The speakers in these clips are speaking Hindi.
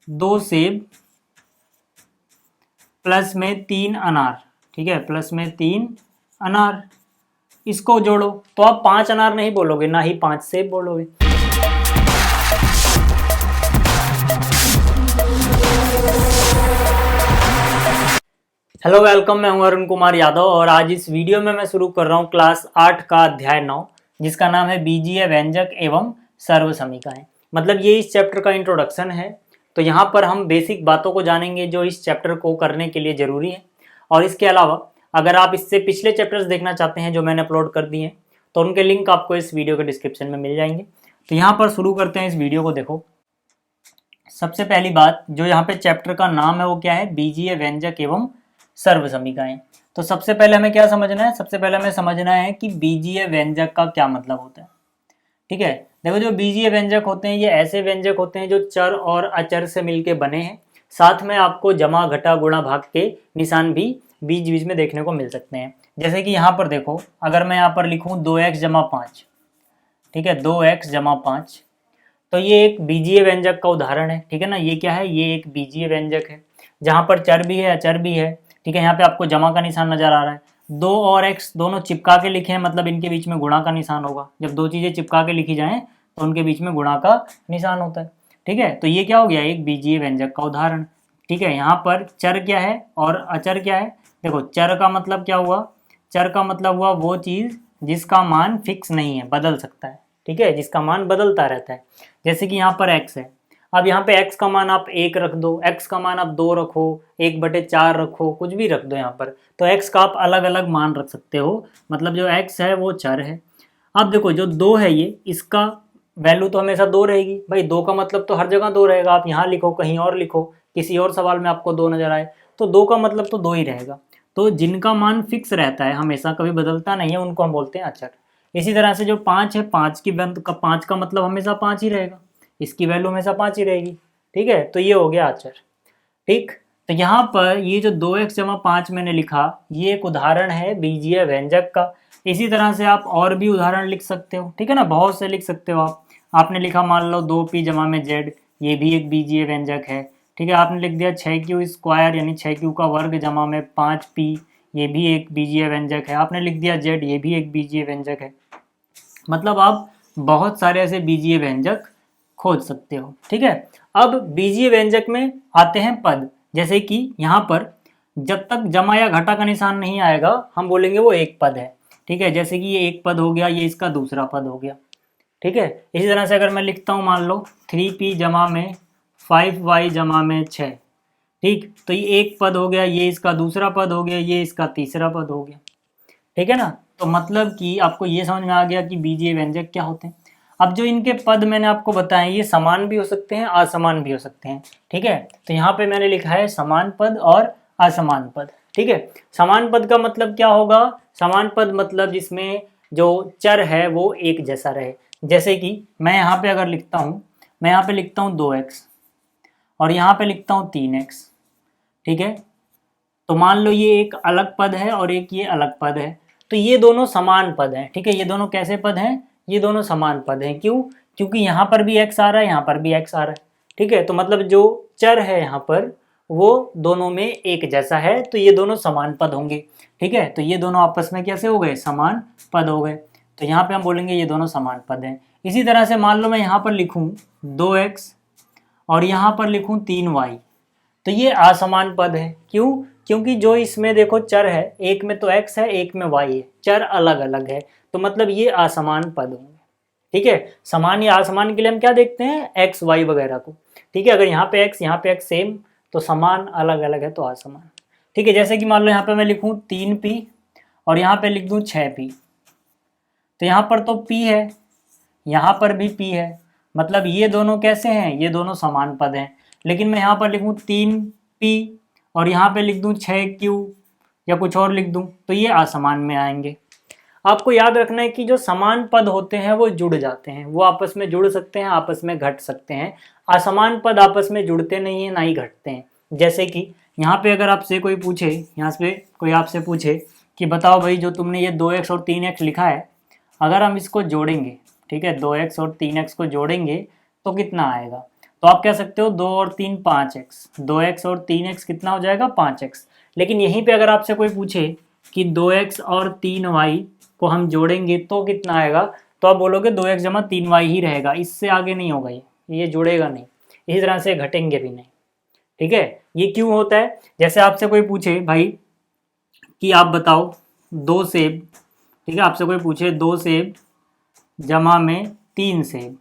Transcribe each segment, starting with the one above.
2 सेब प्लस में 3 अनार, ठीक है, प्लस में 3 अनार, इसको जोड़ो तो आप 5 अनार नहीं बोलोगे, ना ही 5 सेब बोलोगे। हेलो वेलकम, मैं हूं अरुण कुमार यादव और आज इस वीडियो में मैं शुरू कर रहा हूं क्लास 8 का अध्याय 9 जिसका नाम है बीजीय व्यंजक एवं सर्वसमीकाएं। मतलब ये इस चैप्टर का इंट्रोडक्शन है। तो यहाँ पर हम बेसिक बातों को जानेंगे जो इस चैप्टर को करने के लिए ज़रूरी है। और इसके अलावा अगर आप इससे पिछले चैप्टर्स देखना चाहते हैं जो मैंने अपलोड कर दिए हैं तो उनके लिंक आपको इस वीडियो के डिस्क्रिप्शन में मिल जाएंगे। तो यहाँ पर शुरू करते हैं इस वीडियो को। देखो, सबसे पहली बात जो यहाँ पे चैप्टर का नाम है वो क्या है, बीजीय व्यंजक एवं सर्वसमीकाएं। तो सबसे पहले हमें क्या समझना है, सबसे पहले हमें समझना है कि बीजीय व्यंजक का क्या मतलब होता है। ठीक है, देखो जो बीजीय व्यंजक होते हैं ये ऐसे व्यंजक होते हैं जो चर और अचर से मिलके बने हैं। साथ में आपको जमा घटा गुणा भाग के निशान भी बीच बीच में देखने को मिल सकते हैं। जैसे कि यहाँ पर देखो, अगर मैं यहाँ पर लिखूँ 2x जमा 5, ठीक है, 2x जमा 5, तो ये एक बीजीय व्यंजक का उदाहरण है। ठीक है ना, ये क्या है, ये एक बीजीय व्यंजक है जहाँ पर चर भी है अचर भी है। ठीक है, यहाँ पे आपको जमा का निशान नजर आ रहा है। 2 और x दोनों चिपका के लिखे हैं, मतलब इनके बीच में गुणा का निशान होगा। जब दो चीज़ें चिपका के लिखी जाएं तो उनके बीच में गुणा का निशान होता है। ठीक है, तो ये क्या हो गया, एक बीजीय व्यंजक का उदाहरण। ठीक है, यहाँ पर चर क्या है और अचर क्या है। देखो, चर का मतलब क्या हुआ, चर का मतलब हुआ वो चीज़ जिसका मान फिक्स नहीं है, बदल सकता है। ठीक है, जिसका मान बदलता रहता है। जैसे कि यहाँ पर x है, अब यहाँ पे x का मान आप 1 रख दो, x का मान आप 2 रखो, 1/4 रखो, कुछ भी रख दो यहाँ पर, तो x का आप अलग अलग मान रख सकते हो। मतलब जो x है वो चर है। अब देखो जो 2 है ये, इसका वैल्यू तो हमेशा 2 रहेगी भाई। 2 का मतलब तो हर जगह 2 रहेगा, आप यहाँ लिखो कहीं और लिखो, किसी और सवाल में आपको 2 नजर आए तो 2 का मतलब तो 2 ही रहेगा। तो जिनका मान फिक्स रहता है, हमेशा कभी बदलता नहीं है, उनको हम बोलते हैं अचर। इसी तरह से जो 5 है, 5 का मतलब हमेशा 5 ही रहेगा, इसकी वैल्यू हमेशा 5 ही रहेगी। ठीक है, तो ये हो गया अचर। ठीक, तो यहाँ पर ये जो 2x जमा 5 मैंने लिखा, ये एक उदाहरण है बीजीय व्यंजक का। इसी तरह से आप और भी उदाहरण लिख सकते हो। ठीक है ना, बहुत से लिख सकते हो आप। आपने लिखा मान लो 2p जमा में z, ये भी एक बीजीय व्यंजक है। ठीक है, आपने लिख दिया 6q स्क्वायर यानी 6q का वर्ग जमा में 5p, ये भी एक बीजीय व्यंजक है। आपने लिख दिया z, ये भी एक बीजीय व्यंजक है। मतलब आप बहुत सारे ऐसे बीजीय व्यंजक खोज सकते हो। ठीक है, अब बीजीय व्यंजक में आते हैं पद। जैसे कि यहाँ पर जब तक जमा या घटा का निशान नहीं आएगा हम बोलेंगे वो एक पद है। ठीक है, जैसे कि ये एक पद हो गया, ये इसका दूसरा पद हो गया। ठीक है, इसी तरह से अगर मैं लिखता हूँ मान लो 3p जमा में 5y जमा में 6, ठीक, तो ये एक पद हो गया, ये इसका दूसरा पद हो गया, ये इसका तीसरा पद हो गया। ठीक है ना, तो मतलब कि आपको ये समझ में आ गया कि बीजीय व्यंजक क्या होते हैं। अब जो इनके पद मैंने आपको बताए ये समान भी हो सकते हैं, असमान भी हो सकते हैं। ठीक है, तो यहाँ पे मैंने लिखा है समान पद और असमान पद। ठीक है, समान पद का मतलब क्या होगा, समान पद मतलब जिसमें जो चर है वो एक जैसा रहे। जैसे कि मैं यहाँ पे अगर लिखता हूँ, मैं यहाँ पे लिखता हूँ 2x और यहाँ पे लिखता हूँ 3x। ठीक है, तो मान लो ये एक अलग पद है और एक ये अलग पद है, तो ये दोनों समान पद हैं। ठीक है, ये दोनों कैसे पद हैं, ये दोनों समान पद हैं। क्यों, क्योंकि यहाँ पर भी x आ रहा है, यहाँ पर भी x आ रहा है। ठीक है, तो मतलब जो चर है यहाँ पर वो दोनों में एक जैसा है, तो ये दोनों समान पद होंगे। ठीक है, तो ये दोनों आपस में कैसे हो गए, समान पद हो गए। तो यहाँ पे हम बोलेंगे ये दोनों समान पद हैं। इसी तरह से मान लो मैं यहाँ पर लिखूँ 2x और यहाँ पर लिखूँ 3y, तो ये असमान पद है। क्यों, क्योंकि जो इसमें देखो चर है, एक में तो x है एक में y है, चर अलग अलग है, तो मतलब ये असमान पद होंगे। ठीक है, समान या असमान के लिए हम क्या देखते हैं, x y वगैरह को। ठीक है, अगर यहाँ पे x सेम तो समान, अलग अलग है तो असमान। ठीक है, जैसे कि मान लो यहाँ पे मैं लिखूँ 3p और यहाँ पे लिख दूँ 6p, तो यहाँ पर तो p है, यहाँ पर भी p है, मतलब ये दोनों कैसे हैं, ये दोनों समान पद हैं। लेकिन मैं यहाँ पर लिखूँ 3p और यहाँ पे लिख दूँ 6q या कुछ और लिख दूँ, तो ये असमान में आएंगे। आपको याद रखना है कि जो समान पद होते हैं वो जुड़ जाते हैं, वो आपस में जुड़ सकते हैं, आपस में घट सकते हैं। असमान पद आपस में जुड़ते नहीं हैं, ना ही घटते हैं। जैसे कि यहाँ पे अगर आपसे कोई पूछे, यहाँ पे कोई आपसे पूछे कि बताओ भाई जो तुमने ये 2x और 3x लिखा है, अगर हम इसको जोड़ेंगे, ठीक है, 2x और 3x को जोड़ेंगे तो कितना आएगा, तो आप कह सकते हो 2 और 3 5x, 2x और 3x कितना हो जाएगा 5x। लेकिन यहीं पे अगर आपसे कोई पूछे कि 2x और 3y को हम जोड़ेंगे तो कितना आएगा, तो आप बोलोगे 2x जमा 3y ही रहेगा, इससे आगे नहीं होगा, ये जुड़ेगा नहीं, इसी तरह से घटेंगे भी नहीं। ठीक है, ये क्यों होता है? जैसे आपसे कोई पूछे भाई कि आप बताओ 2 सेब, ठीक है, आपसे कोई पूछे 2 सेब जमा में 3 सेब,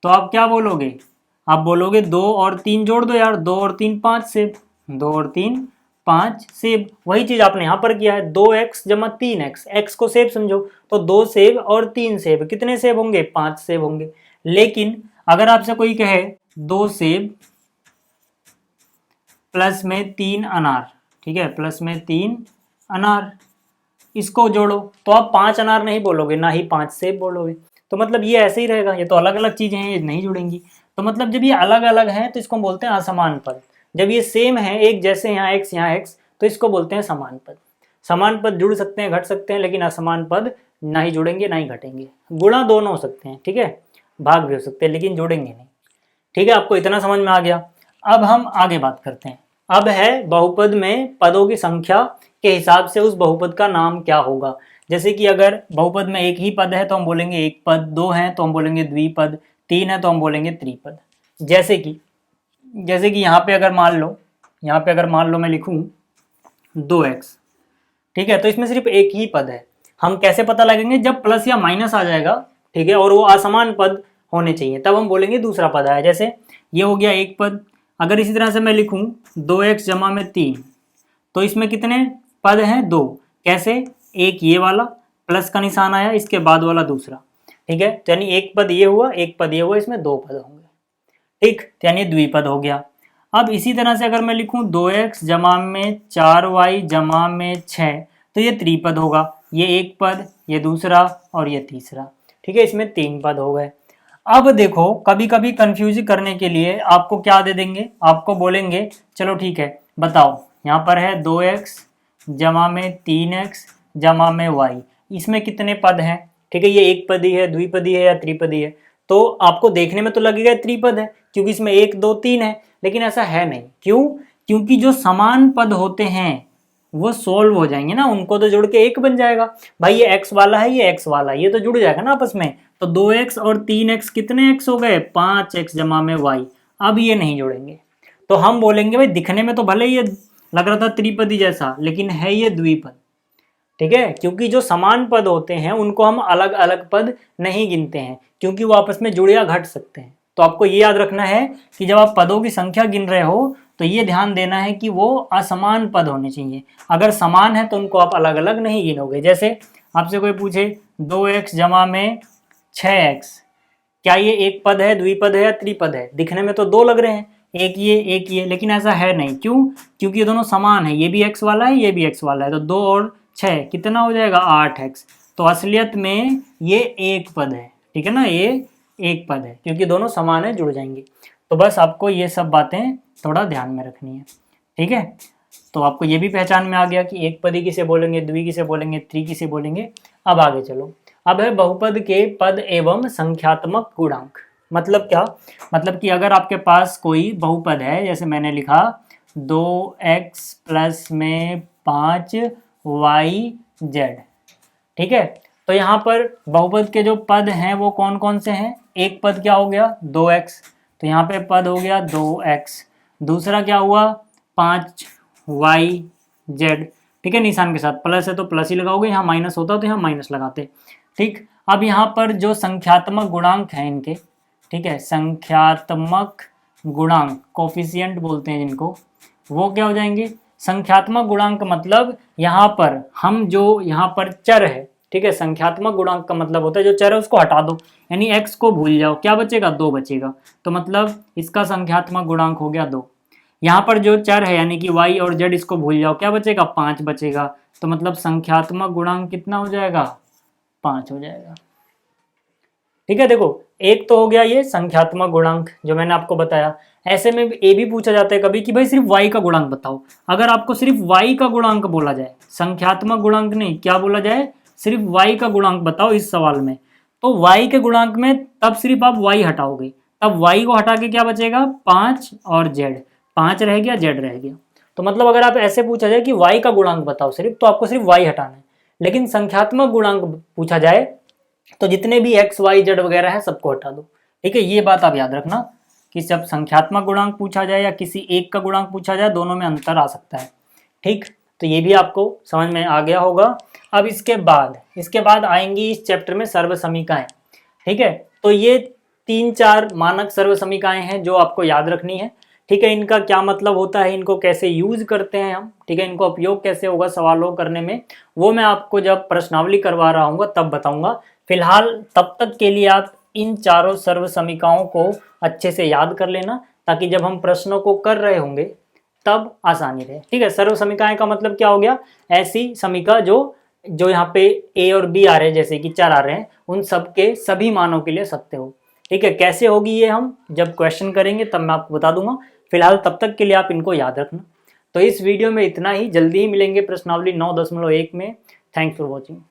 तो आप क्या बोलोगे? आप बोलोगे 2 और 3 जोड़ दो यार, 2 और 3 5 सेब, 2 और 3 5 सेब। वही चीज आपने यहां पर किया है, 2x जमा 3x, x को सेब समझो, तो 2 सेब और 3 सेब, कितने सेब होंगे? 5 सेब होंगे। लेकिन अगर आपसे कोई कहे 2 सेब प्लस में 3 अनार, ठीक है, प्लस में 3 अनार, इसको जोड़ो, तो आप 5 अनार नहीं बोलोगे, ना ही 5 सेब बोलोगे। तो मतलब ये ऐसे ही रहेगा, ये तो अलग अलग चीजें हैं, ये नहीं जुड़ेंगी। तो मतलब जब ये अलग अलग हैं तो इसको हम बोलते हैं असमान पद। जब ये सेम है, एक जैसे यहाँ x यहाँ x, तो इसको बोलते हैं समान पद। समान पद जुड़ सकते हैं, घट सकते हैं, लेकिन असमान पद ना ही जुड़ेंगे ना ही घटेंगे। गुणा दोनों हो सकते हैं, ठीक है, भाग भी हो सकते हैं, लेकिन जुड़ेंगे नहीं। ठीक है, आपको इतना समझ में आ गया। अब हम आगे बात करते हैं। अब है बहुपद में पदों की संख्या के हिसाब से उस बहुपद का नाम क्या होगा। जैसे कि अगर बहुपद में एक ही पद है तो हम बोलेंगे एक पद, 2 हैं तो हम बोलेंगे द्विपद, 3 है तो हम बोलेंगे त्रिपद। जैसे कि यहाँ पे अगर मान लो मैं लिखूं 2x, ठीक है, तो इसमें सिर्फ एक ही पद है। हम कैसे पता लगाएंगे? जब प्लस या माइनस आ जाएगा, ठीक है, और वो असमान पद होने चाहिए, तब हम बोलेंगे दूसरा पद आया। जैसे ये हो गया एक पद। अगर इसी तरह से मैं लिखूं 2x जमा में 3, तो इसमें कितने पद हैं? 2। कैसे? एक ये वाला प्लस का निशान आया, इसके बाद वाला दूसरा, ठीक है, तो यानी एक पद ये हुआ, एक पद ये हुआ, इसमें 2 पद होंगे, ठीक, तो यानी द्विपद हो गया। अब इसी तरह से अगर मैं लिखूं 2x जमा में 4y जमा में 6, तो ये त्रिपद होगा। ये एक पद, ये दूसरा और ये तीसरा, ठीक है, इसमें 3 पद हो गए। अब देखो, कभी कभी कंफ्यूज करने के लिए आपको क्या दे देंगे? आपको बोलेंगे चलो ठीक है, बताओ, यहाँ पर है 2x जमा में 3x जमा में y, इसमें कितने पद हैं? ठीक है, ये एक पदी है, द्विपदी है या त्रिपदी है? तो आपको देखने में तो लगेगा त्रिपद है, क्योंकि इसमें 1 2 3 है, लेकिन ऐसा है नहीं। क्यों? क्योंकि जो समान पद होते हैं वो सोल्व हो जाएंगे ना, उनको तो जोड़ के एक बन जाएगा। भाई ये x वाला है, ये x वाला है, ये तो जुड़ जाएगा ना आपस में। तो 2x और 3x कितने x हो गए? 5x जमा में y। अब ये नहीं जुड़ेंगे, तो हम बोलेंगे भाई दिखने में तो भले ये लग रहा था त्रिपदी जैसा, लेकिन है ये द्विपद। ठीक है, क्योंकि जो समान पद होते हैं उनको हम अलग अलग पद नहीं गिनते हैं, क्योंकि वो आपस में जुड़ या घट सकते हैं। तो आपको ये याद रखना है कि जब आप पदों की संख्या गिन रहे हो तो ये ध्यान देना है कि वो असमान पद होने चाहिए। अगर समान है तो उनको आप अलग अलग नहीं गिनोगे। जैसे आपसे कोई पूछे 2x जमा में 6x, क्या ये एक पद है, द्विपद है या त्रिपद है? दिखने में तो 2 लग रहे हैं, एक ये, लेकिन ऐसा है नहीं। क्यों? क्योंकि ये दोनों समान है, ये भी x वाला है, ये भी x वाला है, तो 2 और 6 कितना हो जाएगा? 8x। तो असलियत में ये एक पद है, ठीक है ना, ये एक पद है, क्योंकि दोनों समान है, जुड़ जाएंगे। तो बस आपको ये सब बातें थोड़ा ध्यान में रखनी है, ठीक है। तो आपको ये भी पहचान में आ गया कि एक पदी किसे बोलेंगे, द्वि किसे बोलेंगे, त्रि किसे बोलेंगे। अब आगे चलो, अब है बहुपद के पद एवं संख्यात्मक गुणांक। मतलब क्या? मतलब कि अगर आपके पास कोई बहुपद है, जैसे मैंने लिखा 2x प्लस में 5yz, ठीक है, तो यहाँ पर बहुपद के जो पद हैं वो कौन कौन से हैं? एक पद क्या हो गया? 2x, तो यहाँ पे पद हो गया 2x। दूसरा क्या हुआ? 5yz, ठीक है, निशान के साथ, प्लस है तो प्लस ही लगाओगे, यहाँ माइनस होता तो यहाँ माइनस लगाते, ठीक। अब यहाँ पर जो संख्यात्मक गुणांक हैं इनके, ठीक है, संख्यात्मक गुणांक, कोफिशिएंट बोलते हैं जिनको, वो क्या हो जाएंगे? संख्यात्मक गुणांक मतलब यहाँ पर हम जो यहाँ पर चर है, ठीक है, संख्यात्मक गुणांक का मतलब होता है जो चर है उसको हटा दो, यानी x को भूल जाओ, क्या बचेगा? 2 बचेगा, तो मतलब इसका संख्यात्मक गुणांक हो गया 2। यहाँ पर जो चर है यानी कि y और z, इसको भूल जाओ, क्या बचेगा? 5 बचेगा, तो मतलब संख्यात्मक गुणांक कितना हो जाएगा? 5 हो जाएगा, ठीक है। देखो, एक तो हो गया ये संख्यात्मक गुणांक जो मैंने आपको बताया। ऐसे में ये भी पूछा जाता है कभी कि भाई सिर्फ y का गुणांक बताओ। अगर आपको सिर्फ y का गुणांक बोला जाए, संख्यात्मक गुणांक नहीं, क्या बोला जाए? सिर्फ y का गुणांक बताओ इस सवाल में, तो y के गुणांक में तब सिर्फ आप y हटाओगे, तब y को हटा के क्या बचेगा 5 और z, 5 रह गया z रह गया। तो मतलब अगर आप ऐसे पूछा जाए कि y का गुणांक बताओ सिर्फ, तो आपको सिर्फ y हटाना है। लेकिन संख्यात्मक गुणांक पूछा जाए तो जितने भी x y z वगैरह है सबको हटा दो। ठीक है, ये बात आप याद रखना कि जब संख्यात्मक गुणांक पूछा जाए या किसी एक का गुणांक पूछा जाए, दोनों में अंतर आ सकता है। ठीक, तो ये भी आपको समझ में आ गया होगा। अब इसके बाद आएंगी इस चैप्टर में सर्व समीकाएं। ठीक है, तो ये 3-4 मानक सर्व समीकाएं हैं जो आपको याद रखनी है। ठीक है, इनका क्या मतलब होता है, इनको कैसे यूज करते हैं हम, ठीक है, इनका उपयोग कैसे होगा सवालों करने में, वो मैं आपको जब प्रश्नावली करवा रहा हूँ तब बताऊंगा। फिलहाल तब तक के लिए आप इन चारों सर्व समीकाओं को अच्छे से याद कर लेना, ताकि जब हम प्रश्नों को कर रहे होंगे तब आसानी रहे। ठीक है, सर्व समीकाएं का मतलब क्या हो गया, ऐसी समीका जो यहाँ पे ए और बी आ रहे हैं, जैसे कि चर आ रहे हैं, उन सब के सभी मानों के लिए सत्य हो। ठीक है, कैसे होगी ये हम जब क्वेश्चन करेंगे तब मैं आपको बता दूंगा। फिलहाल तब तक के लिए आप इनको याद रखना। तो इस वीडियो में इतना ही, जल्दी ही मिलेंगे प्रश्नावली 9.1 में। Thanks for watching.